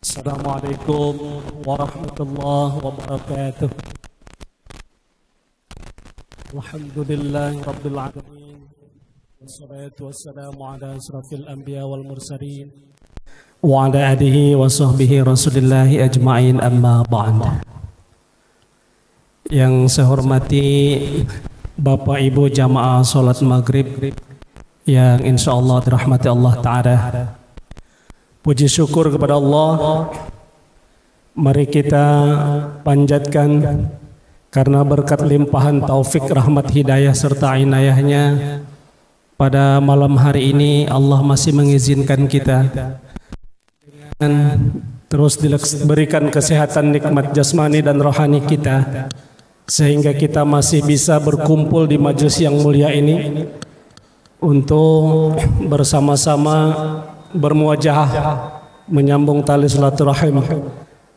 Assalamualaikum warahmatullahi wabarakatuh. Alhamdulillahi rabbil alamin. Wassalatu wassalamu ala asrafil anbiya wal mursalin wa ala alihi wa sahbihi rasulillahi ajma'in, amma ba'd. Yang saya hormati Bapak Ibu jamaah salat maghrib yang insyaallah dirahmati Allah Ta'ala. Puji syukur kepada Allah, mari kita panjatkan karena berkat limpahan taufik, rahmat, hidayah serta inayahnya pada malam hari ini Allah masih mengizinkan kita dengan terus diberikan kesehatan, nikmat jasmani dan rohani kita, sehingga kita masih bisa berkumpul di majelis yang mulia ini untuk bersama-sama bermuajahah menyambung tali silaturahim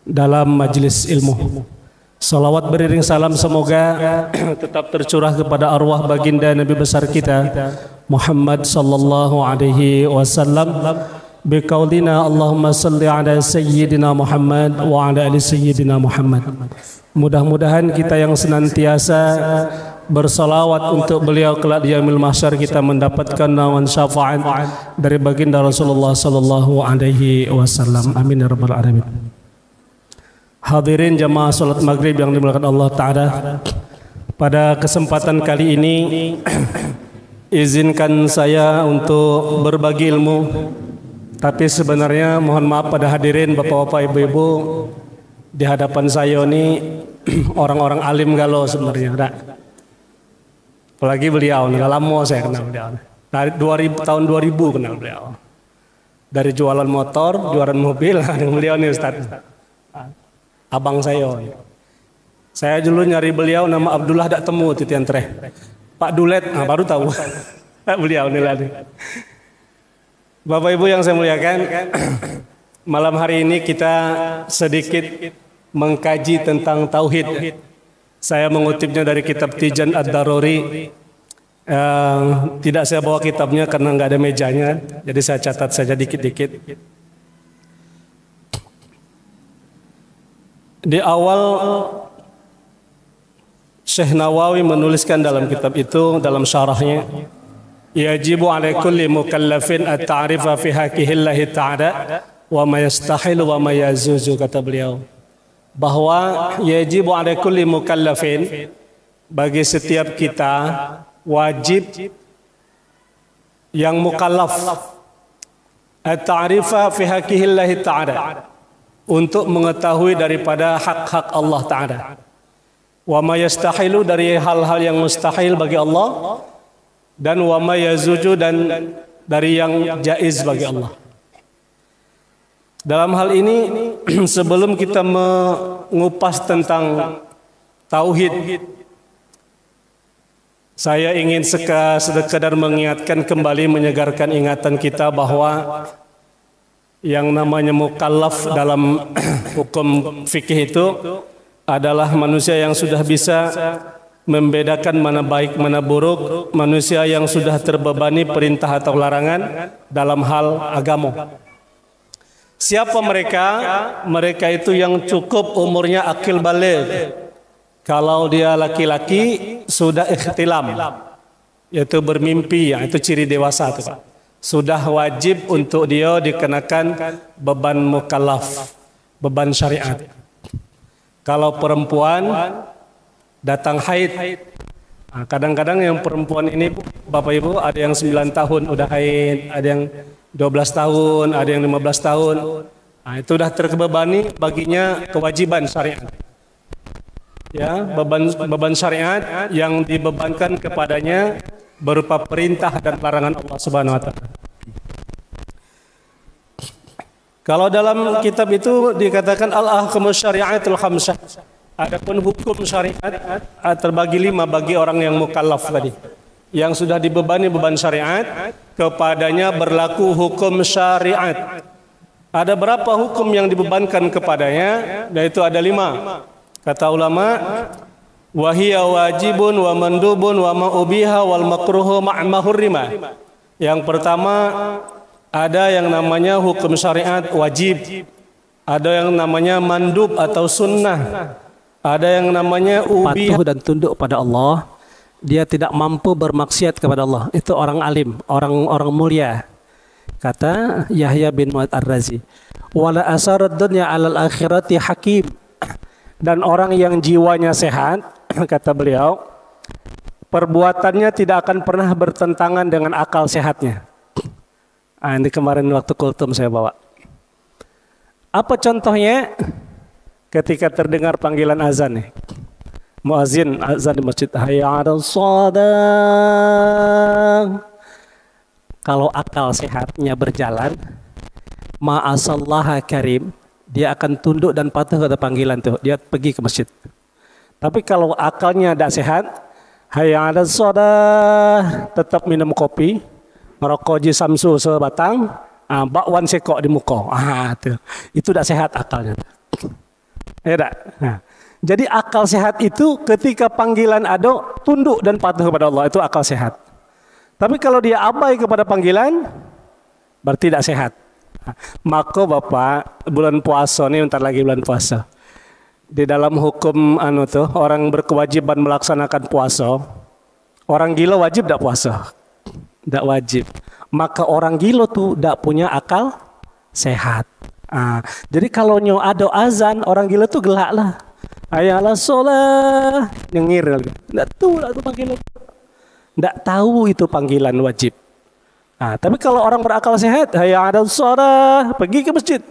dalam majelis ilmu. Salawat beriring salam semoga tetap tercurah kepada arwah baginda Nabi besar kita Muhammad sallallahu alaihi wasallam. Biqaulina Allahumma salli ala sayyidina Muhammad wa ala ali sayyidina Muhammad. Mudah-mudahan kita yang senantiasa bersalawat untuk beliau kelak di yaumil mahsyar, kita mendapatkan naungan syafaat dari baginda Rasulullah sallallahu alaihi wasallam. Amin ya rabbal alamin. Hadirin jamaah salat maghrib yang dimuliakan Allah Ta'ala, pada kesempatan kali ini izinkan saya untuk berbagi ilmu. Tapi sebenarnya mohon maaf pada hadirin bapak-bapak, ibu-ibu, di hadapan saya ini orang-orang alim galau sebenarnya. Apalagi beliau, nggak lama saya kenal beliau. Dari tahun 2000 kenal beliau. Dari jualan motor, jualan mobil, dengan beliau nih Ustaz. Abang saya. Saya dulu nyari beliau nama Abdullah, tak temu titian treh. Pak Dulet, baru tahu. Beliau nih lah. Bapak Ibu yang saya muliakan, malam hari ini kita sedikit mengkaji tentang tauhid. Saya mengutipnya dari kitab Tijan Ad-Daruri. Tidak saya bawa kitabnya karena nggak ada mejanya, jadi saya catat saja dikit-dikit. Di awal Syekh Nawawi menuliskan dalam kitab itu, dalam syarahnya, yajibu ala kulli mukallafin at-ta'rifa fi haqqillahi ta'ala wa ma yastahilu wa ma yazuzu, kata beliau, bahwa yajibu ala kulli mukallafin, bagi setiap kita wajib yang mukallaf at-ta'rifa fi haqqillahi ta'ala, untuk mengetahui daripada hak-hak Allah Ta'ala, wa ma yastahilu, dari hal-hal yang mustahil bagi Allah, dan wa ma yazuju, dan dari yang jaiz bagi Allah. Dalam hal ini sebelum kita mengupas tentang tauhid, saya ingin sekadar mengingatkan kembali, menyegarkan ingatan kita bahwa yang namanya mukallaf dalam hukum fikih itu adalah manusia yang sudah bisa membedakan mana baik mana buruk, manusia yang sudah terbebani perintah atau larangan dalam hal agama. Siapa mereka? Mereka itu yang cukup umurnya akil baligh. Kalau dia laki-laki sudah ikhtilam, yaitu bermimpi, itu ciri dewasa itu, Pak. Sudah wajib untuk dia dikenakan beban mukallaf, beban syariat. Kalau perempuan datang haid, kadang-kadang yang perempuan ini Bapak Ibu ada yang 9 tahun udah haid, ada yang 12 tahun, ada yang 15 tahun. Itu sudah terbebani baginya kewajiban syariat. Ya, beban syariat yang dibebankan kepadanya berupa perintah dan larangan Allah Subhanahu wa taala. Kalau dalam kitab itu dikatakan al-ahkamus syari'atul khamsah. Adapun hukum syariat terbagi 5 bagi orang yang mukallaf tadi. Yang sudah dibebani beban syariat, kepadanya berlaku hukum syariat. Ada berapa hukum yang dibebankan kepadanya? Yaitu ada 5. Kata ulama, wahiya wajibun wa mandubun wa ma ubiha wal makruhu ma hurrima. Yang pertama, ada yang namanya hukum syariat wajib, ada yang namanya mandub atau sunnah, ada yang namanya patuh dan tunduk pada Allah. Dia tidak mampu bermaksiat kepada Allah. Itu orang alim, orang mulia. Kata Yahya bin Mu'ad Ar-Razi, wala asarad dunya 'alal akhirati hakim. Dan orang yang jiwanya sehat, kata beliau, perbuatannya tidak akan pernah bertentangan dengan akal sehatnya. Ini kemarin waktu kultum saya bawa. Apa contohnya? Ketika terdengar panggilan azan nih. Muazin azan di masjid, hayya 'alas shalah. Kalau akal sehatnya berjalan, ma'asallaha karim, dia akan tunduk dan patuh pada panggilan tuh. Dia pergi ke masjid. Tapi kalau akalnya tidak sehat, hayya 'alas shalah, tetap minum kopi, merokok ji samsu sebatang, bakwan sekok di muka. Itu tidak sehat akalnya. Ya tak? Nah, jadi akal sehat itu ketika panggilan ada, tunduk dan patuh kepada Allah, itu akal sehat. Tapi kalau dia abai kepada panggilan, berarti tidak sehat. Maka Bapak, bulan puasa nih, bentar lagi bulan puasa. Di dalam hukum orang berkewajiban melaksanakan puasa, orang gila wajib tidak puasa? Tidak wajib. Maka orang gila tuh tidak punya akal sehat. Jadi kalau ada azan, orang gila tuh gelak lah. Hayya 'alas shalah, nyengir. Tidak tahu lah itu panggilan. Tidak tahu itu panggilan wajib. Tapi kalau orang berakal sehat, hayya 'alas shalah, pergi ke masjid.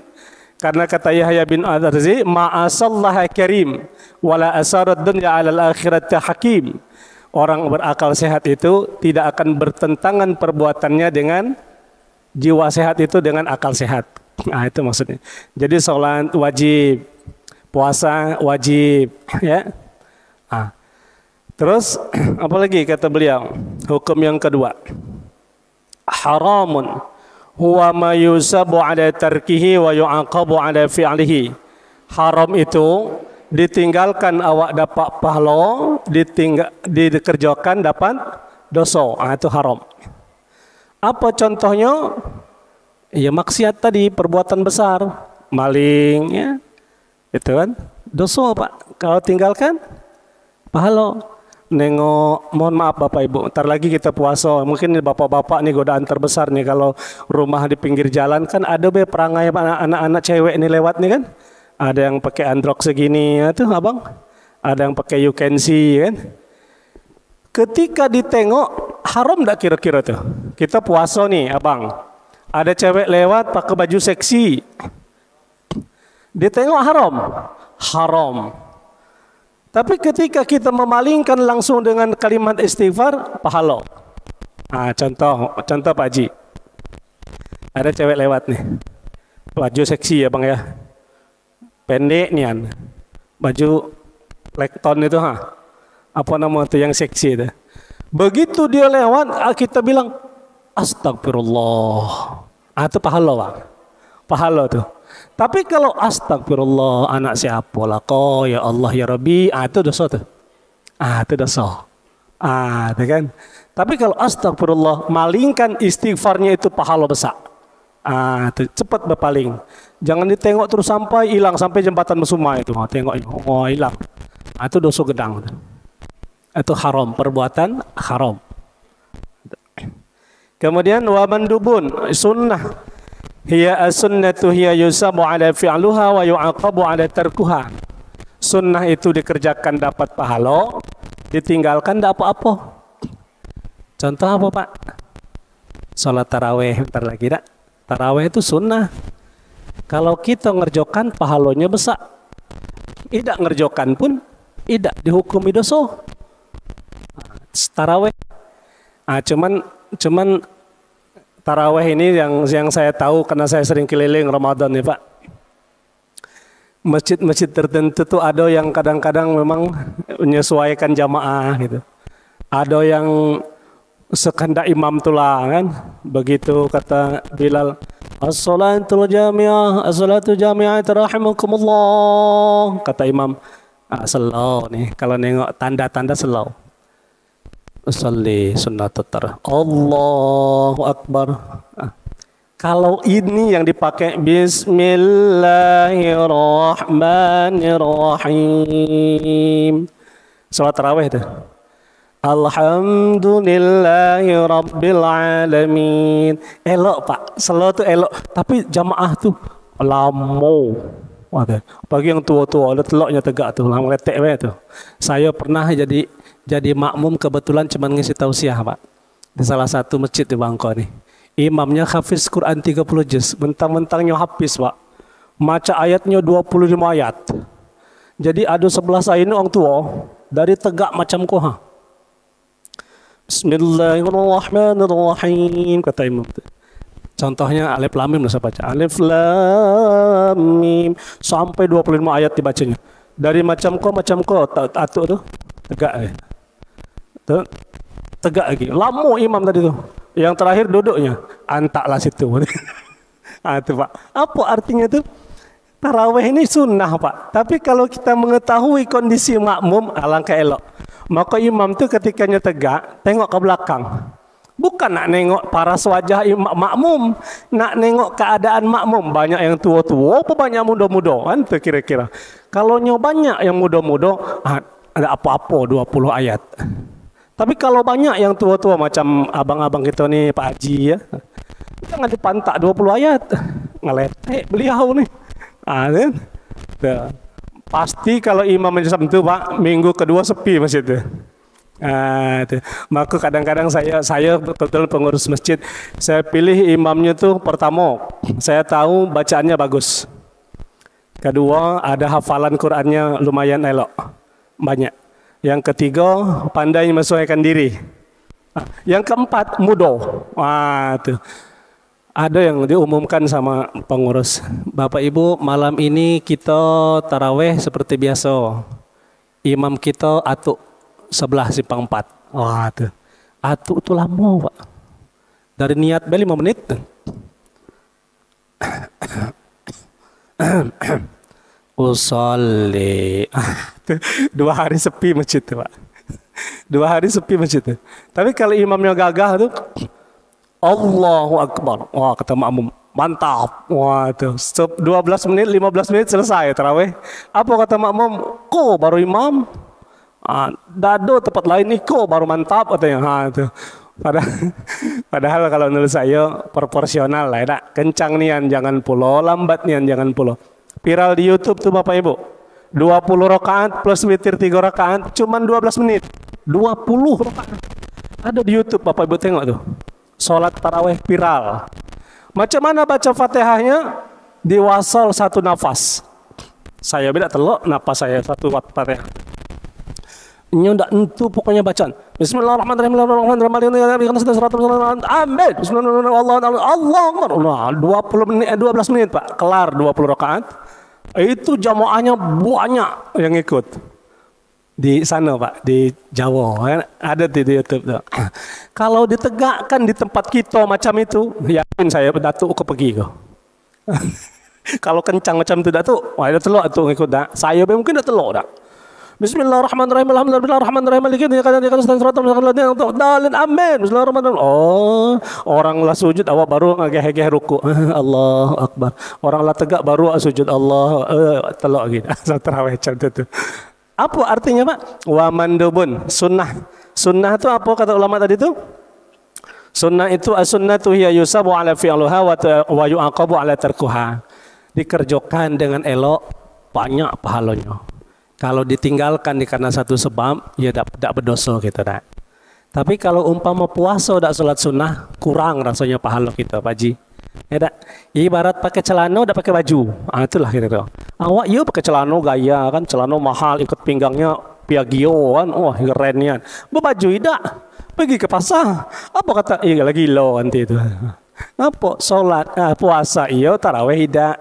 Karena kata Yahya bin Ar-Razi, ma'asallaha karim, wala asarad dunya 'alal akhirati hakim. Orang berakal sehat itu tidak akan bertentangan perbuatannya dengan jiwa sehat itu dengan akal sehat. Itu maksudnya. Jadi sholat wajib, puasa wajib, ya. Terus apa lagi kata beliau? Hukum yang kedua, haramun huwa ma yusabu ala tarkihi wa yu'aqabu ala fi'lihi. Haram itu ditinggalkan awak dapat pahala, dikerjakan dapat dosa. Itu haram. Apa contohnya? Ya maksiat tadi, perbuatan besar, maling, ya, itu kan dosa Pak. Kalau tinggalkan pahala. Nengok, mohon maaf Bapak Ibu, ntar lagi kita puasa, mungkin bapak-bapak nih godaan terbesar nih kalau rumah di pinggir jalan kan ada perangai anak-anak cewek nih lewat nih kan, ada yang pakai androk segini, ya tuh abang, ada yang pakai you can see kan. Ketika ditengok haram enggak kira-kira tuh? Kita puasa nih abang, ada cewek lewat pakai baju seksi, ditengok haram? Haram. Tapi ketika kita memalingkan langsung dengan kalimat istighfar, pahala. Contoh Pak Haji, ada cewek lewat nih, baju seksi ya bang ya, pendek nian, baju lekton itu apa nama itu yang seksi itu. Begitu dia lewat, kita bilang astagfirullah. Itu pahala bang, pahala tuh. Tapi kalau astagfirullah, anak siapa lah kau, ya Allah ya Rabbi, itu dosa tuh. Itu dosa. Itu kan. Tapi kalau astagfirullah, malingkan istighfarnya, itu pahala besar. Itu cepat berpaling. Jangan ditengok terus sampai hilang, sampai jembatan Mesuma itu. Tengok, hilang. Itu dosa gedang. Itu haram, perbuatan haram. Kemudian wa mandubun, sunnah. Hiya as-sunnatu hiya yusabu ala fi'luha wa yu'aqabu ala tarkuha. Sunnah itu dikerjakan dapat pahala, ditinggalkan tidak apa-apa. Contoh apa Pak? Salat tarawih, bentar lagi tak? Tarawih itu sunnah. Kalau kita ngerjokan pahalanya besar. Tidak ngerjokan pun tidak dihukumi dosa. Tarawih. Cuman tarawih ini yang saya tahu karena saya sering keliling Ramadan nih Pak. Masjid-masjid tertentu tuh ada yang kadang-kadang memang menyesuaikan jamaah gitu. Ada yang sekehendak imam tulah kan. Begitu kata Bilal, as-salatul jami'ah, as-salatu jami'ah rahimakumullah. Kata imam, slow nih. Kalau nengok tanda-tanda slow. Usolli sunnatut tarawih. Allahu Akbar. Kalau ini yang dipakai Bismillahirrahmanirrahim. Salat tarawih itu. Alhamdulillahi Rabbil Alamin. Elok Pak, slow tu elok. Tapi jamaah tu lamo. Bagi yang tua-tua, ada teloknya tegak tu, lama letek tu. Saya pernah jadi makmum kebetulan cuma ngisi tausiah Pak. Di salah satu masjid di Bangkok ni. Imamnya hafiz Quran 30 juz, mentang-mentangnya hafiz Pak. Maca ayatnya 25 ayat. Jadi ada sebelah saya ini orang tua, dari tegak macam koha. Bismillahirrahmanirrahim, kata imam. Contohnya alif lam mim, saya baca alif lam mim sampai 25 ayat dibacanya. Dari macam ko atuk tu tegak tu, tegak lagi. Lama imam tadi tu. Yang terakhir duduknya antaklah situ. Itu Pak. Apa artinya tu? Tarawih ini sunnah Pak. Tapi kalau kita mengetahui kondisi makmum, alangkah elok. Maka imam tu ketikanya tegak, tengok ke belakang. Bukan nak nengok paras wajah makmum, nak nengok keadaan makmum. Banyak yang tua-tua, apa banyak muda-muda, kan? Tu kira-kira. Kalau banyak yang muda-muda, ada apa-apa 20 ayat. Tapi kalau banyak yang tua-tua macam abang-abang kita ni, Pak Haji ya, jangan dipantak 20 ayat. Ngeletek beliau ni. Kan? Pasti kalau imam macam tu Pak, minggu kedua sepi masjid tu. Maka kadang-kadang saya betul-betul pengurus masjid, saya pilih imamnya tu pertama, saya tahu bacaannya bagus. Kedua, ada hafalan Qurannya lumayan elok, banyak. Yang ketiga, pandai menyesuaikan diri. Yang keempat, muda. Tu. Ada yang diumumkan sama pengurus, Bapak Ibu, malam ini kita tarawih seperti biasa. Imam kita atuk sebelah simpang 4. Tu. Atuk tu lama Pak. Dari niat 5 menit. Usolli. 2 hari sepi masjid tu Pak. 2 hari sepi masjid tu. Tapi kalau imamnya gagah tu, Allahu Akbar. Wah, kata makmum, mantap. Wah, tu 12 menit, 15 menit selesai tarawih. Apa kata makmum? Ko baru imam. Dado tempat lain ni ko baru mantap katanya. Tu. Padahal kalau menurut saya proporsional lah, tak? Kencang nian jangan pulo, lambat nian jangan pulo. Viral di YouTube tu Bapak Ibu. 20 rakaat plus witir 3 rakaat cuman 12 menit. 20 rakaat. Ada di YouTube Bapak Ibu tengok tu. Salat tarawih viral. Macam mana baca Fatihahnya? Diwasal 1 nafas. Saya beda telok nafas saya 1 Fatihah. Ini ndak entu pokoknya bacaan. Bismillahirrahmanirrahim. Amin. Bismillahirrahmanirrahim. Allah 20 menit 12 menit Pak. Kelar 20 rakaat. Itu jamaahnya banyak yang ikut. Di sana Pak, di Jawa kan? Ada di YouTube tu. Kalau ditegakkan di tempat kita macam itu, yakin saya datuk ke pergi ke. Kalau kencang macam tu datuk, wah ada telok tu ngikut dak. Saya mungkin dah telok dak. Bismillahirrahmanirrahim. Alhamdulillahirrahmanirrahim. Dalin amin. Bismillahirrahmanirrahim. Oh, orang lah sujud awak baru ngageh-ngageh ruku. Allahu Akbar. Orang lah tegak baru sujud Allah. Telok gitu. Tarawih macam tu. Apa artinya Pak? Wa mandubun, sunnah. Sunnah itu apa kata ulama tadi tu? Sunnah itu as-sunnatu hiya yusabu ala fi'luha wa yu'aqabu ala tarkuha. Dikerjakan dengan elok, banyak pahalanya. Kalau ditinggalkan karena satu sebab, ya tidak berdosa kita dah. Tapi kalau umpama puasa dak salat sunnah, kurang rasanya pahala kita Pak Haji. Ya tak? Ibarat pakai celana dah pakai baju. Itulah kira-kira. Awak ya pakai celana gaya kan, celana mahal ikut pinggangnya Piaggio kan. Wah, keren ni kan. Berbaju tidak. Pergi ke pasar. Apa kata? Iya lagi lo nanti itu. Apa? Solat, puasa iya, tarawih tidak.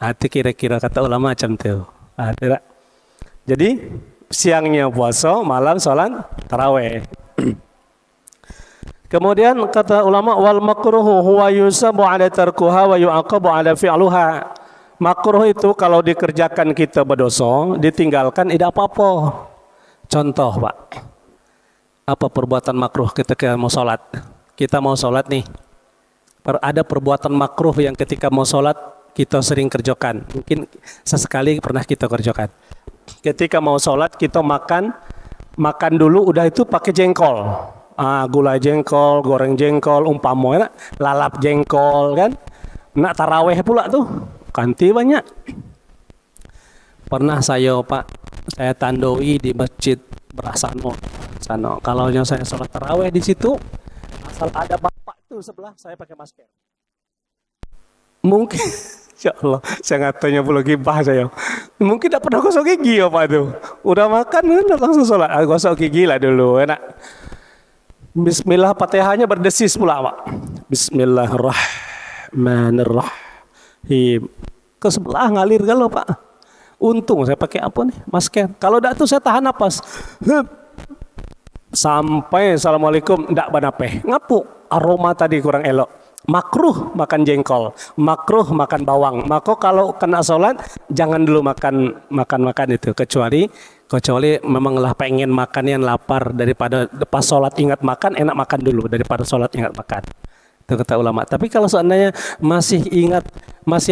Itu kira-kira kata ulama macam tu. Tidak. Jadi siangnya puasa, malam solat tarawih. Kemudian kata ulama wal makruhu huwa yusabu ala tarkuha wa yu'aqabu ala fi'luha. Makruh itu kalau dikerjakan kita berdosa, ditinggalkan tidak apa-apa. Contoh Pak, Apa perbuatan makruh ketika mau sholat? Kita mau sholat nih, ada perbuatan makruh yang ketika mau sholat kita sering kerjakan. Mungkin sesekali pernah kita kerjakan. Ketika mau sholat kita makan dulu, udah itu pakai jengkol. Gulai jengkol, goreng jengkol, umpamanya lalap jengkol kan. Nak taraweh pula tuh, kanti banyak. Pernah saya tandoi di masjid Berasano. Kalau saya sholat taraweh di situ, asal ada bapak tuh sebelah, saya pakai masker. Mungkin, ya Allah, saya ngatanya pula gibah saya. Mungkin tidak pernah gosok gigi apa tuh. Udah makan, langsung sholat. Gosok gigi lah dulu, enak. Bismillah, Fatihahnya berdesis pula, Pak. Bismillahirrahmanirrahim. Ke sebelah ngalir galau, Pak. Untung saya pakai apa nih? Masker. Kalau tidak tuh saya tahan napas. Sampai assalamualaikum ndak banapeh. Ngapuk aroma tadi kurang elok. Makruh makan jengkol, makruh makan bawang. Maka kalau kena sholat jangan dulu makan itu, kecuali memanglah pengen makan yang lapar, daripada pas sholat ingat makan, enak makan dulu daripada sholat ingat makan. Itu kata ulama. Tapi kalau seandainya masih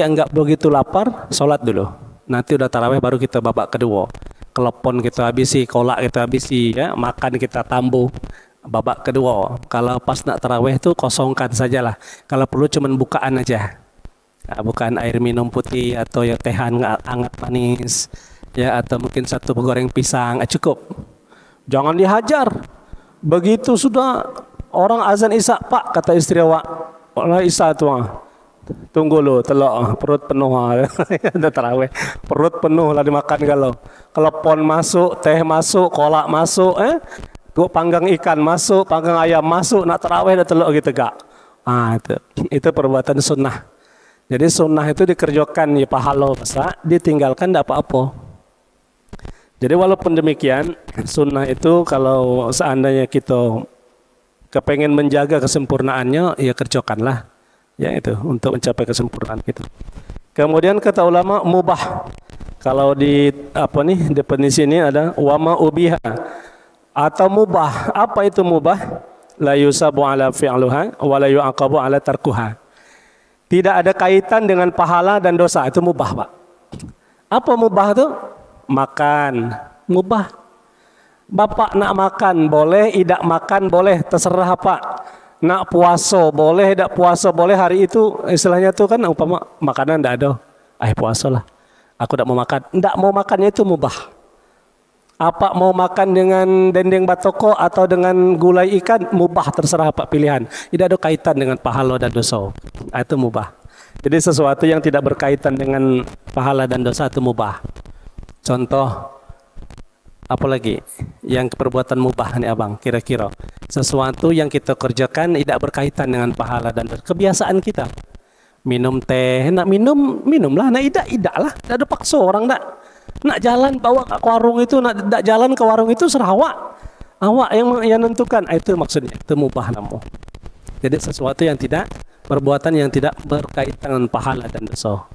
enggak begitu lapar, sholat dulu. Nanti udah taraweh baru kita babak kedua. Kelepon kita habisi, kolak kita habisi, ya, makan kita tambuh. Babak kedua. Kalau pas nak taraweh itu kosongkan sajalah. Kalau perlu cuman bukaan aja. Bukan air minum putih atau ya tehan hangat manis, ya, atau mungkin satu goreng pisang, cukup. Jangan dihajar. Begitu sudah orang azan Isya, Pak, kata istri awak, orang Isya tuh, tunggu lo, telok, perut penuh, ada taraweh, perut penuh lah dimakan kalau pon masuk, teh masuk, kolak masuk, panggang ikan masuk, panggang ayam masuk, nak taraweh dah telok gitu gak? Itu perbuatan sunnah. Jadi sunnah itu dikerjakan ya pahala besar, ditinggalkan tidak apa-apa. Jadi walaupun demikian, sunnah itu kalau seandainya kita kepengen menjaga kesempurnaannya, ya kerjakanlah. Ya itu untuk mencapai kesempurnaan kita. Kemudian kata ulama mubah. Kalau di definisi ini ada wama ubiha atau mubah. Apa itu mubah? La yusabu ala fi'luha wa la yu'aqabu ala tarkuha. Tidak ada kaitan dengan pahala dan dosa, itu mubah, Pak. Apa mubah itu? Makan, mubah. Bapak nak makan boleh, tidak makan boleh, terserah Pak. Nak puasa boleh, tidak puasa boleh, hari itu istilahnya tuh kan umpama makanan tidak ada, puasa lah, aku tidak mau makan, tidak mau makannya itu mubah. Apa mau makan dengan dendeng batoko atau dengan gulai ikan, mubah, terserah Pak pilihan, tidak ada kaitan dengan pahala dan dosa, itu mubah. Jadi sesuatu yang tidak berkaitan dengan pahala dan dosa itu mubah. Contoh apalagi yang perbuatan mubah nih abang, kira-kira sesuatu yang kita kerjakan tidak berkaitan dengan pahala dan kebiasaan kita. Minum teh, nak minumlah, nak idak lah, tidak ada paksa orang nak jalan bawa ke warung itu, nak jalan ke warung itu serah awak yang menentukan. Itu maksudnya, itu mubah namu. Jadi sesuatu yang tidak, perbuatan yang tidak berkaitan dengan pahala dan dosa.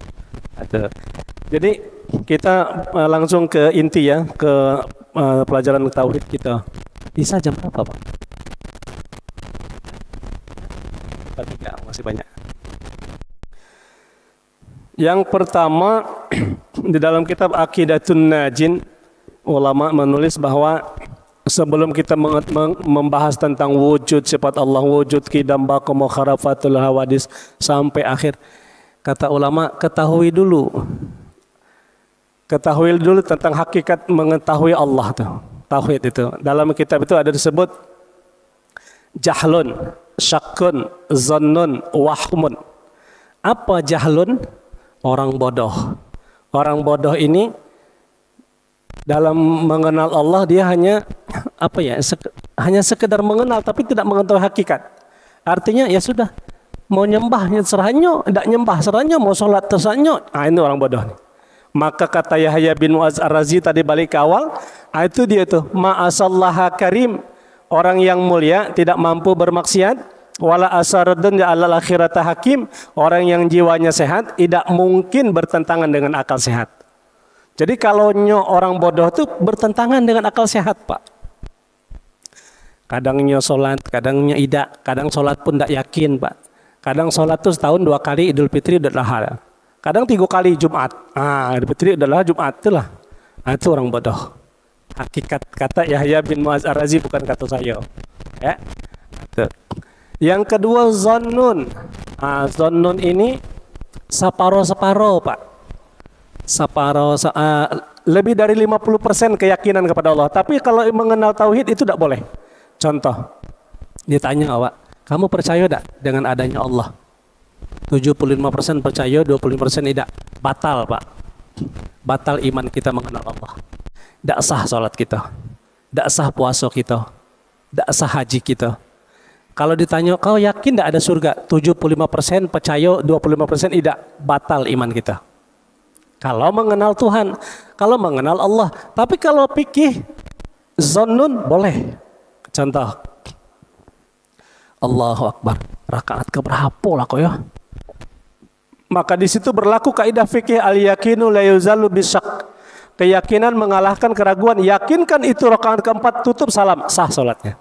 Jadi kita langsung ke inti ya, ke pelajaran tauhid kita. Bisa jam berapa, Pak? 3, masih banyak. Yang pertama, di dalam kitab Aqidatun Najin, ulama menulis bahwa sebelum kita membahas tentang wujud sifat Allah, wujud qidam baqa mukharafatul hawadis sampai akhir, kata ulama, ketahui dulu tentang hakikat mengetahui Allah tuh. Tauhid itu. Dalam kitab itu ada disebut jahlun, syakkun, zannun, wahmun. Apa jahlun? Orang bodoh. Orang bodoh ini dalam mengenal Allah dia hanya hanya sekedar mengenal tapi tidak mengetahui hakikat. Artinya ya sudah, mau nyembahnya serahnya, tidak nyembah serahnya, mau sholat terserahnya. Ini orang bodoh nih. Maka kata Yahya bin Mu'adz Ar-Razi tadi balik ke awal, itu dia tuh ma'asallaha karim, orang yang mulia tidak mampu bermaksiat, wala asaradun ya alal akhirata hakim, orang yang jiwanya sehat tidak mungkin bertentangan dengan akal sehat. Jadi kalau orang bodoh itu bertentangan dengan akal sehat, Pak. Kadangnya sholat, kadangnya tidak. Kadang sholat pun tidak yakin, Pak. Kadang sholat tuh setahun 2 kali Idul Fitri Idul Adha. Kadang 3 kali Jumat. Idul Fitri Idul Adha Jumat itulah. Itu orang bodoh. Hakikat kata Yahya bin Mu'adz Ar-Razi, bukan kata saya. Ya. Itu. Yang kedua zonnun. Zonnun ini separoh-separoh, Pak. Lebih dari 50% keyakinan kepada Allah. Tapi kalau mengenal tauhid itu tidak boleh. Contoh, ditanya awak, kamu percaya tidak dengan adanya Allah? 75% percaya, 25% tidak. Batal, Pak. Batal iman kita mengenal Allah. Tidak sah salat kita, tidak sah puasa kita, tidak sah haji kita. Kalau ditanya, kau yakin tidak ada surga? 75% percaya, 25% tidak. Batal iman kita. Kalau mengenal Tuhan, kalau mengenal Allah. Tapi kalau fikih, zonnun boleh. Contoh, Allahu Akbar, rakaat keberapa lah kau ya? Maka di situ berlaku kaidah fikih al-yakinu la yuzalu bisyak. Keyakinan mengalahkan keraguan. Yakinkan itu rakaat keempat, tutup salam, sah salatnya.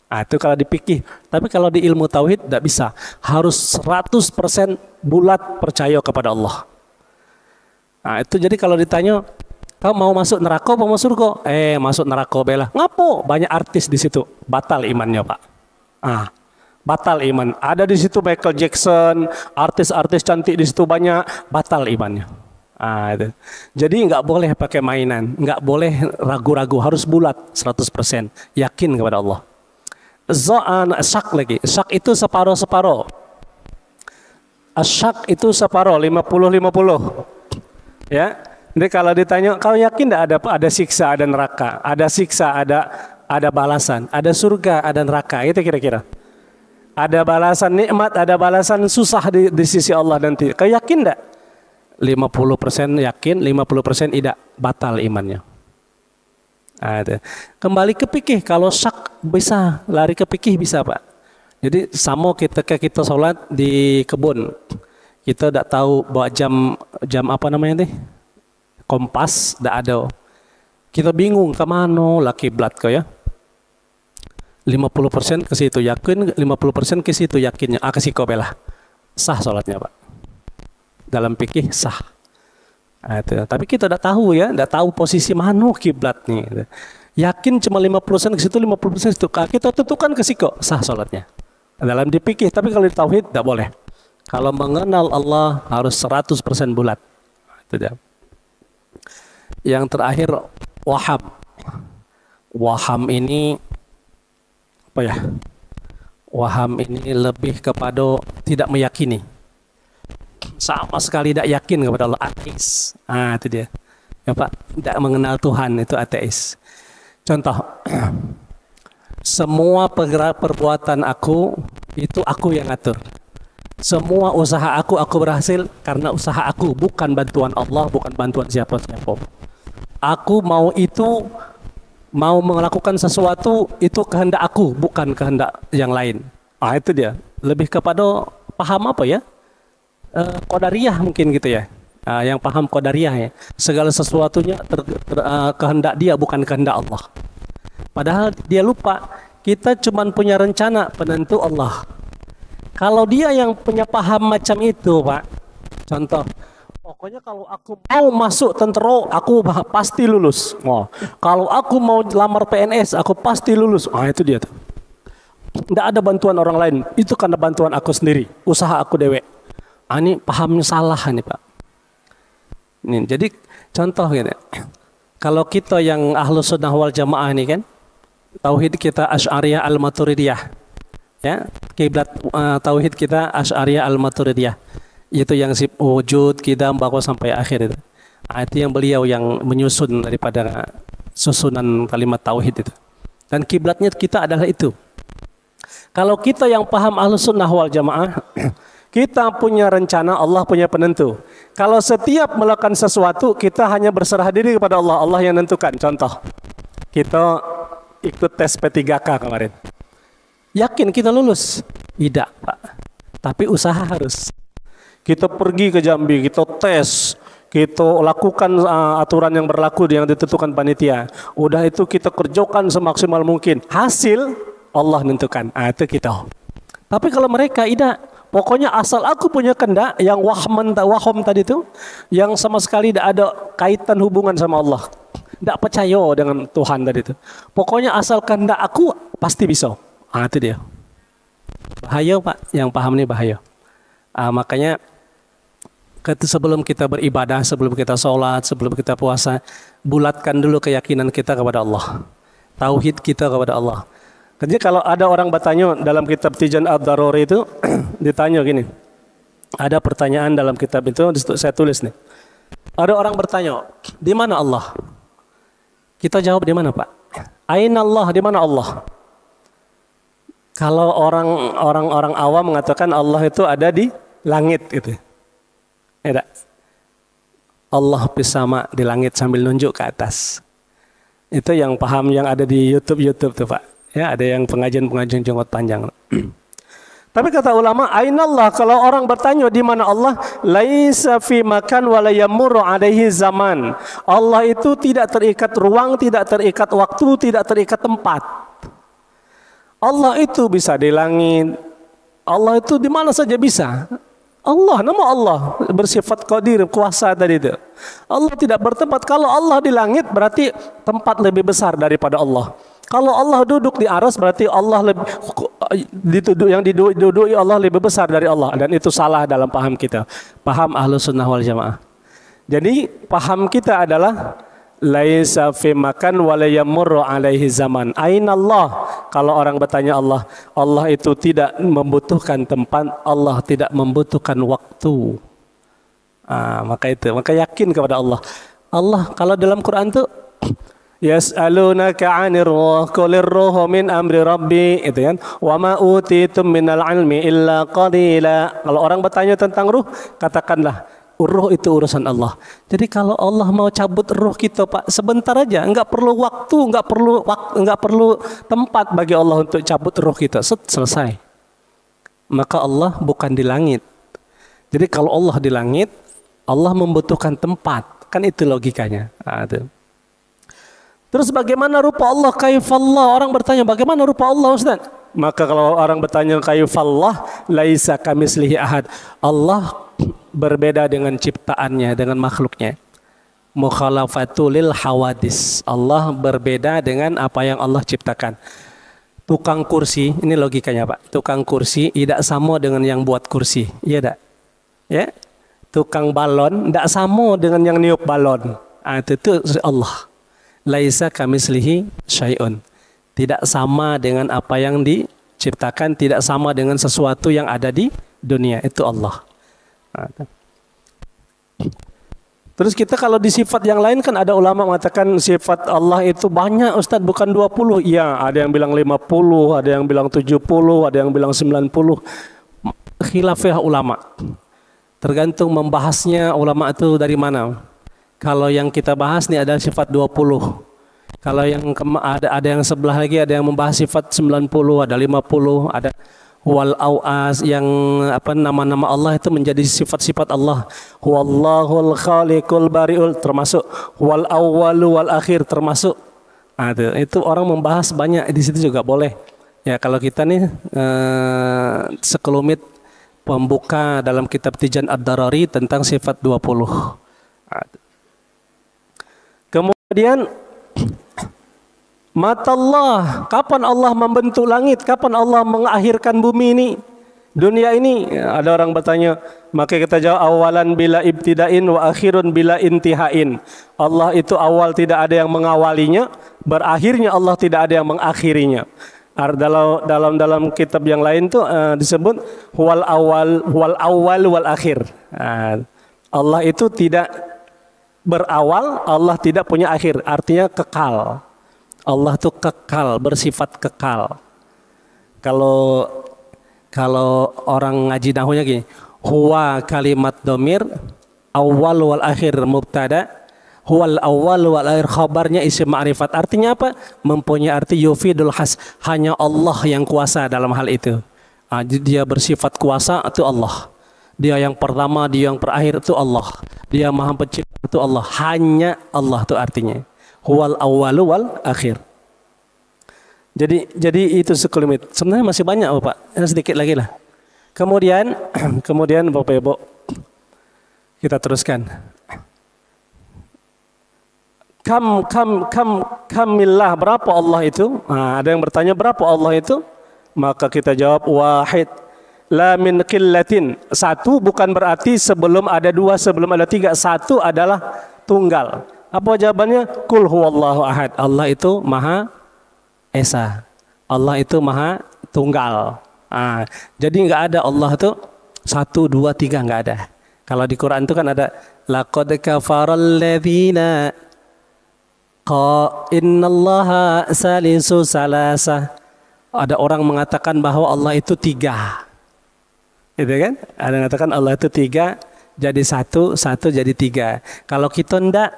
Itu kalau di fikih. Tapi kalau di ilmu tauhid tidak bisa. Harus 100% bulat percaya kepada Allah. Itu jadi kalau ditanya, kau mau masuk neraka apa mau surga? Masuk neraka bela. Ngapo? Banyak artis di situ. Batal imannya, Pak. Batal iman. Ada di situ Michael Jackson, artis-artis cantik di situ banyak. Batal imannya. Itu. Jadi nggak boleh pakai mainan, nggak boleh ragu-ragu, harus bulat 100%. Yakin kepada Allah. Syak lagi. Syak itu separoh-separoh. Syak itu separoh, 50-50. Ya. Jadi kalau ditanya, kau yakin tidak ada siksa, ada neraka, ada siksa, ada balasan, ada surga, ada neraka, itu kira-kira. Ada balasan nikmat, ada balasan susah di sisi Allah nanti. Kau yakin tidak? 50% yakin, 50% tidak, batal imannya. Kembali ke fikih, kalau syak bisa, lari ke fikih bisa, Pak. Jadi sama kita sholat di kebun, kita tidak tahu bawa jam apa namanya nih? Kompas tidak ada. Kita bingung kemana lah kiblat kau ya. 50% ke situ yakin, 50% ke situ yakinnya. Ke situ belah. Sah sholatnya, Pak. Dalam fikih sah. Tapi kita tidak tahu ya, tidak tahu posisi mana kiblat nih. Yakin cuma 50% ke situ, 50% ke situ. Kita tentukan ke situ, sah sholatnya. Dalam di fikih, tapi kalau di tauhid tidak boleh. Kalau mengenal Allah harus 100% bulat. Itu dia. Yang terakhir waham. Waham ini apa ya? Waham ini lebih kepada tidak meyakini. Sama sekali tidak yakin kepada Allah, ateis. Itu dia. Ya, Pak, tidak mengenal Tuhan, itu ateis. Contoh. Semua perbuatan aku itu aku yang atur. Semua usaha aku berhasil karena usaha aku, bukan bantuan Allah, bukan bantuan siapa-siapa. Aku mau melakukan sesuatu itu kehendak aku, bukan kehendak yang lain. Itu dia. Lebih kepada paham apa ya? Qadariyah mungkin gitu ya. Yang paham qadariyah ya. Segala sesuatunya kehendak dia, bukan kehendak Allah. Padahal dia lupa kita cuma punya rencana, penentu Allah. Kalau dia yang punya paham macam itu, Pak. Contoh, pokoknya kalau aku mau masuk tentara, aku pasti lulus. Kalau aku mau lamar PNS, aku pasti lulus. Itu dia tuh. Tidak ada bantuan orang lain. Itu karena bantuan aku sendiri, usaha aku dewek. Ini pahamnya salah nih, Pak. Ini jadi contoh gitu. Kalau kita yang Ahlus Sunnah wal Jamaah ini kan, tauhid kita Asy'ariyah Al-Maturidiyah. Ya, kiblat tauhid kita Asy'ariyah Al-Maturidiyah. Itu yang sif wujud kita bawa sampai akhir itu. Itu yang beliau yang menyusun daripada susunan kalimat tauhid itu. Dan kiblatnya kita adalah itu. Kalau kita yang paham Ahlus Sunnah wal Jamaah, kita punya rencana, Allah punya penentu. Kalau setiap melakukan sesuatu, kita hanya berserah diri kepada Allah, Allah yang menentukan. Contoh, kita ikut tes P3K kemarin. Yakin kita lulus? Tidak, Pak. Tapi usaha harus. Kita pergi ke Jambi, kita tes, kita lakukan aturan yang berlaku yang ditentukan panitia. Udah itu kita kerjakan semaksimal mungkin. Hasil Allah nentukan. Itu kita. Tapi kalau mereka tidak, pokoknya asal aku punya kehendak yang wahom tadi itu, yang sama sekali tidak ada kaitan hubungan sama Allah. Tidak percaya dengan Tuhan tadi itu. Pokoknya asal kehendak aku pasti bisa. Itu dia. Bahaya Pak, yang paham ini bahaya. Makanya sebelum kita beribadah, sebelum kita sholat, sebelum kita puasa, bulatkan dulu keyakinan kita kepada Allah, tauhid kita kepada Allah. Jadi kalau ada orang bertanya dalam kitab Tijan Ad-Daruri itu, ditanya gini, ada pertanyaan dalam kitab itu, saya tulis nih. Ada orang bertanya, di mana Allah? Kita jawab di mana Pak? Aina Allah, di mana Allah? Kalau orang awam mengatakan Allah itu ada di langit gitu. Ya, Allah bersama di langit sambil nunjuk ke atas. Itu yang paham yang ada di YouTube tuh Pak. Ya, ada yang pengajian jenggot panjang. Tapi kata ulama, ainallah, kalau orang bertanya di mana Allah, laisa fi makan wa la yamurru alaihi zaman. Allah itu tidak terikat ruang, tidak terikat waktu, tidak terikat tempat. Allah itu bisa di langit. Allah itu di mana saja bisa. Allah, nama Allah bersifat qadir, kuasa tadi itu. Allah tidak bertempat. Kalau Allah di langit berarti tempat lebih besar daripada Allah. Kalau Allah duduk di aras berarti Allah lebih yang diduduki Allah lebih besar dari Allah, dan itu salah dalam paham kita. Paham Ahlus Sunnah wal Jamaah. Jadi paham kita adalah laisa fi makan wa la yamurru alaihi zaman. Aina Allah? Kalau orang bertanya Allah, Allah itu tidak membutuhkan tempat, Allah tidak membutuhkan waktu. Maka yakin kepada Allah. Allah kalau dalam Quran tuh yas'alunaka 'anir ruh qulir ruhu min amri rabbi, itu kan, wa ma utitum minal ilmi illa qalila. Kalau orang bertanya tentang ruh, katakanlah ruh itu urusan Allah. Jadi kalau Allah mau cabut ruh kita Pak, sebentar aja, enggak perlu waktu, enggak perlu tempat bagi Allah untuk cabut ruh kita. Selesai. Maka Allah bukan di langit. Jadi kalau Allah di langit, Allah membutuhkan tempat. Kan itu logikanya. Itu. Terus bagaimana rupa Allah? Kaifallah? Orang bertanya bagaimana rupa Allah Ustaz? Maka kalau orang bertanya kaifallah, laisa kamislihi ahad. Allah berbeda dengan ciptaannya, dengan makhluknya. Mukhalafatul hawadis. Allah berbeda dengan apa yang Allah ciptakan. Tukang kursi, ini logikanya Pak. Tukang kursi tidak sama dengan yang buat kursi. Iya tak? Ya? Tukang balon tidak sama dengan yang niup balon. Itu Allah. Laisa kamislihi syai'un. Tidak sama dengan apa yang diciptakan, tidak sama dengan sesuatu yang ada di dunia. Itu Allah. Terus kita kalau di sifat yang lain kan ada ulama mengatakan sifat Allah itu banyak Ustaz, bukan 20. Iya, ada yang bilang 50, ada yang bilang 70, ada yang bilang 90. Khilafah ulama. Tergantung membahasnya ulama itu dari mana. Kalau yang kita bahas nih ada sifat 20. Kalau yang ada yang sebelah lagi ada yang membahas sifat 90, ada 50, ada wal awas yang nama-nama Allah itu menjadi sifat-sifat Allah. Wallahul khaliqul bariul termasuk, wal awwalu wal akhir termasuk. Itu orang membahas banyak di situ juga boleh. Ya kalau kita nih sekelumit pembuka dalam kitab Tijan Ad-Daruri tentang sifat 20. Kemudian mata Allah, kapan Allah membentuk langit, kapan Allah mengakhirkan bumi ini, dunia ini. Ada orang bertanya, maka kita jawab awalan bila ibtidain wa akhirun bila intihain. Allah itu awal tidak ada yang mengawalinya, berakhirnya Allah tidak ada yang mengakhirinya. Dalam kitab yang lain tuh disebut wal awal wal akhir. Allah itu tidak berawal, Allah tidak punya akhir, artinya kekal. Allah itu kekal, bersifat kekal. Kalau orang ngaji nahwunya gini, huwa kalimat dhamir awal wal akhir mubtada, huwal awal wal akhir khabarnya isim ma'rifat. Artinya apa? Mempunyai arti yufidul has, hanya Allah yang kuasa dalam hal itu. Dia bersifat kuasa itu Allah. Dia yang pertama, dia yang terakhir itu Allah. Dia maha pencipta itu Allah. Hanya Allah itu artinya. Huwal awwalu wal akhir. Jadi itu sekelumit. Sebenarnya masih banyak Bapak. Sedikit lagi lah. Kemudian Bapak Ibu, kita teruskan. Kamillah, berapa Allah itu? Nah, ada yang bertanya berapa Allah itu? Maka kita jawab wahid. La min qillatin. Satu bukan berarti sebelum ada dua, sebelum ada tiga. Satu adalah tunggal. Apa jawabannya? Qul huwallahu ahad. Allah itu Maha Esa. Allah itu Maha Tunggal. Jadi nggak ada Allah itu satu, dua, tiga, nggak ada. Kalau di Quran itu kan ada laqad kafaral ladzina innallaha salisu salasa. Ada orang mengatakan bahwa Allah itu tiga. Gitu kan? Ada yang mengatakan Allah itu tiga, jadi satu, satu jadi tiga. Kalau kita ndak,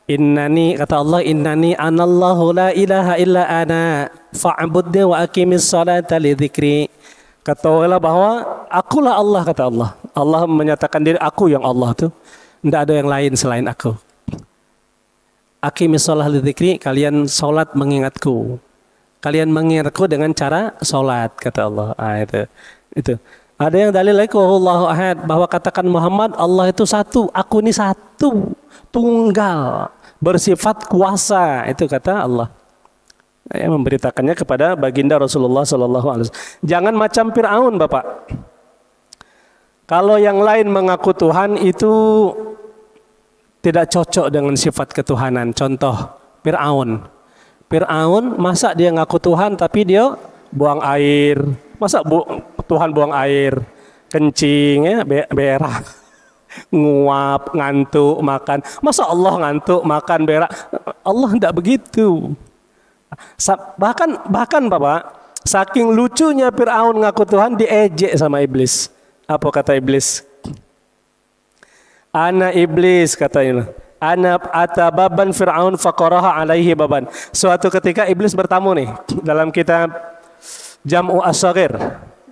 innani, kata Allah, innani anallahu la ilaha illa ana fa'budni wa aqimis salata li dzikri. Katakanlah bahwa akulah Allah, kata Allah. Allah menyatakan diri aku yang Allah tuh. Ndak ada yang lain selain aku. Aqimis salata li dzikri, kalian salat mengingatku. Kalian mengingatku dengan cara salat, kata Allah. Itu. Ada yang dalil lagi Allahu ahad, bahwa katakan Muhammad Allah itu satu, aku ini satu, tunggal, bersifat kuasa, itu kata Allah. Memberitakannya kepada baginda Rasulullah sallallahu alaihi wasallam. Jangan macam Firaun, Bapak. Kalau yang lain mengaku Tuhan itu tidak cocok dengan sifat ketuhanan. Contoh Firaun. Firaun masa dia ngaku Tuhan tapi dia buang air. Masa Tuhan buang air, kencing, ya, berak, nguap, ngantuk, makan. Masa Allah ngantuk, makan, berak? Allah tidak begitu. Bahkan Bapak, saking lucunya Firaun ngaku Tuhan, diejek sama iblis. Apa kata iblis? Ana iblis, katanya. Ana atababan Firaun faqaraha alaihi baban. Suatu ketika iblis bertamu nih dalam kitab Jam'u As-Shaghir.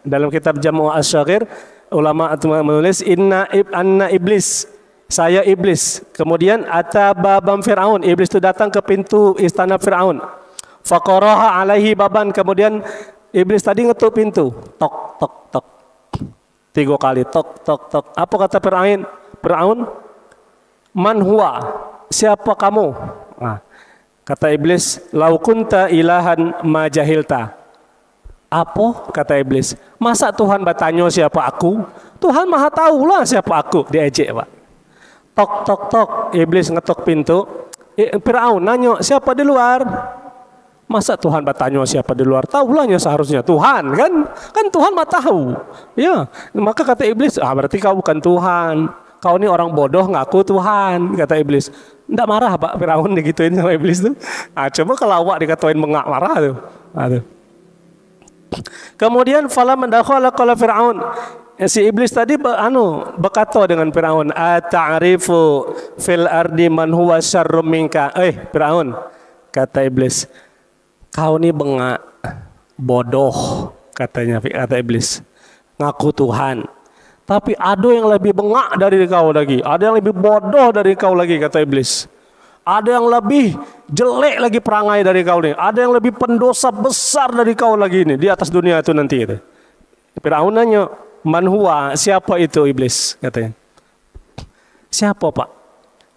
Dalam kitab Jam'u As-Shaghir, ulama menulis anna iblis, saya iblis. Kemudian atababam Firaun, iblis itu datang ke pintu istana Firaun. Faqaraha alaihi baban, kemudian iblis tadi ngetuk pintu. Tok tok tok. 3 kali tok tok tok. Apa kata Firaun? Firaun, man huwa? Siapa kamu? Kata iblis, lau kunta ilahan ma jahilta. Apa? Kata iblis. Masa Tuhan bertanya siapa aku? Tuhan maha tahu lah siapa aku. Diejek, Pak. Tok tok tok. Iblis ngetok pintu. Firaun nanya siapa di luar? Masa Tuhan bertanya siapa di luar? Tahulah seharusnya Tuhan, kan? Kan Tuhan mah tahu. Ya, maka kata iblis, berarti kau bukan Tuhan. Kau ini orang bodoh ngaku Tuhan, kata iblis. Nggak marah Pak Firaun digituin sama iblis tuh. Coba kalau awak dikatakan mengak marah tuh. Kemudian fala mendakhala qala Firaun. Si iblis tadi berkata dengan Firaun, "Ata'rifu fil ardi man huwa syarrum minka?" Firaun, kata iblis, kau ini bengak, bodoh, kata iblis. Ngaku Tuhan. Tapi ada yang lebih bengak dari kau lagi, ada yang lebih bodoh dari kau lagi, kata iblis. Ada yang lebih jelek lagi perangai dari kau nih. Ada yang lebih pendosa besar dari kau lagi ini di atas dunia itu nanti. Firaun nanya, man huwa? Siapa itu iblis? Katanya. Siapa Pak?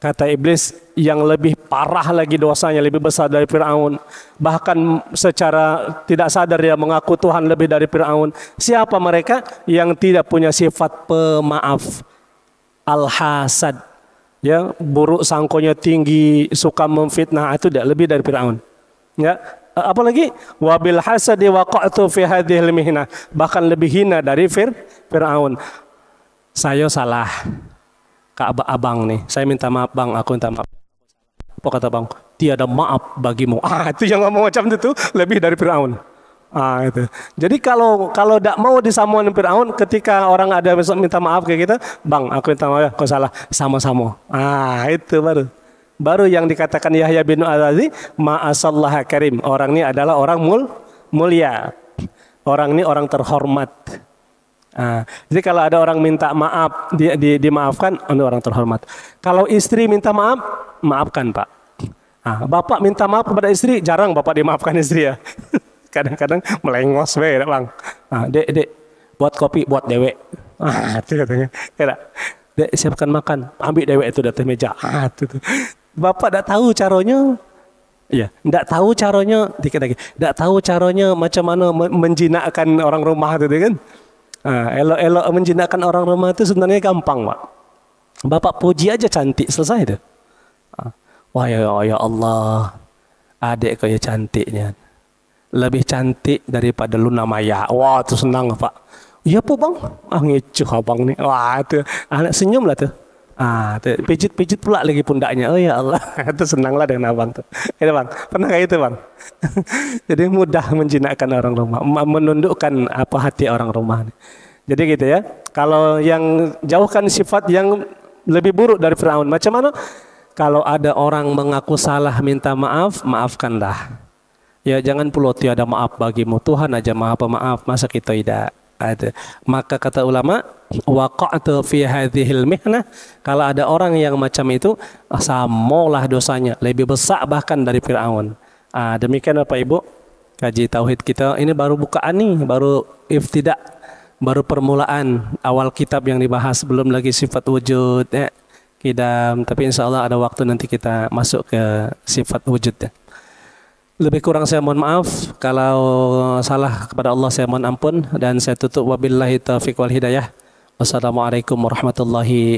Kata iblis, yang lebih parah lagi dosanya, lebih besar dari Firaun. Bahkan secara tidak sadar dia mengaku Tuhan lebih dari Firaun. Siapa mereka? Yang tidak punya sifat pemaaf. Al-hasad. Ya, buruk sangkonya tinggi, suka memfitnah, itu tidak lebih dari Firaun. Ya, apalagi wabil hasadi waqa'tu fi hadhil mihnah, bahkan lebih hina dari Firaun. Saya salah. Kak abang nih, saya minta maaf bang, aku minta maaf. Apa kata bang? Tiada maaf bagimu. Itu yang ngomong macam itu lebih dari Firaun. Itu. Jadi kalau tidak mau disamakan Firaun, ketika orang ada minta maaf kayak kita, bang, aku minta maaf, kau salah, sama-sama. Itu baru yang dikatakan Yahya bin Al-Azi, ma'asallah karim. Orang ini adalah orang mulia. Orang ini orang terhormat. Jadi kalau ada orang minta maaf, dimaafkan, ini orang terhormat. Kalau istri minta maaf, maafkan Pak. Bapak minta maaf kepada istri, jarang Bapak dimaafkan istri ya. Kadang-kadang melengos Bang. Dek, buat kopi, buat dewek. Itu katanya. Dek, siapkan makan, ambil dewek itu dari meja. Itu. Bapak tidak tahu caranya. Iya, tidak tahu caranya, dikit lagi. Tidak tahu caranya macam mana menjinakkan orang rumah itu kan. Elok-elok menjinakkan orang rumah itu sebenarnya gampang Pak. Bapak puji aja cantik, selesai itu. Wah ya Allah, adik kau ya cantiknya, lebih cantik daripada Luna Maya. Wah itu senang Pak. Iya po Bang, ngecuh abang nih. Wah itu anak senyum lah tuh. Pijit-pijit pula lagi pundaknya. Oh ya Allah, itu senanglah dengan abang tuh. Itu Bang, pernah kayak itu Bang. Jadi mudah menjinakkan orang rumah, menundukkan hati orang rumah. Jadi gitu ya. Kalau yang jauhkan sifat yang lebih buruk dari Firaun. Macam mana? Kalau ada orang mengaku salah minta maaf, maafkanlah. Ya jangan pula tiada maaf bagimu, Tuhan aja maha pemaaf, masa kita tidak ada. Maka kata ulama, waqa'tu fi hadhil mihnah, kalau ada orang yang macam itu, samalah dosanya, lebih besar bahkan dari Firaun. Demikian Bapak Ibu, kaji tauhid kita ini baru bukaan nih, baru iftidak, baru permulaan awal kitab yang dibahas, belum lagi sifat wujud ya. Tapi insya Allah ada waktu nanti kita masuk ke sifat wujud ya. Lebih kurang saya mohon maaf, kalau salah kepada Allah saya mohon ampun, dan saya tutup wabillahi taufiq wal hidayah. Wassalamualaikum warahmatullahi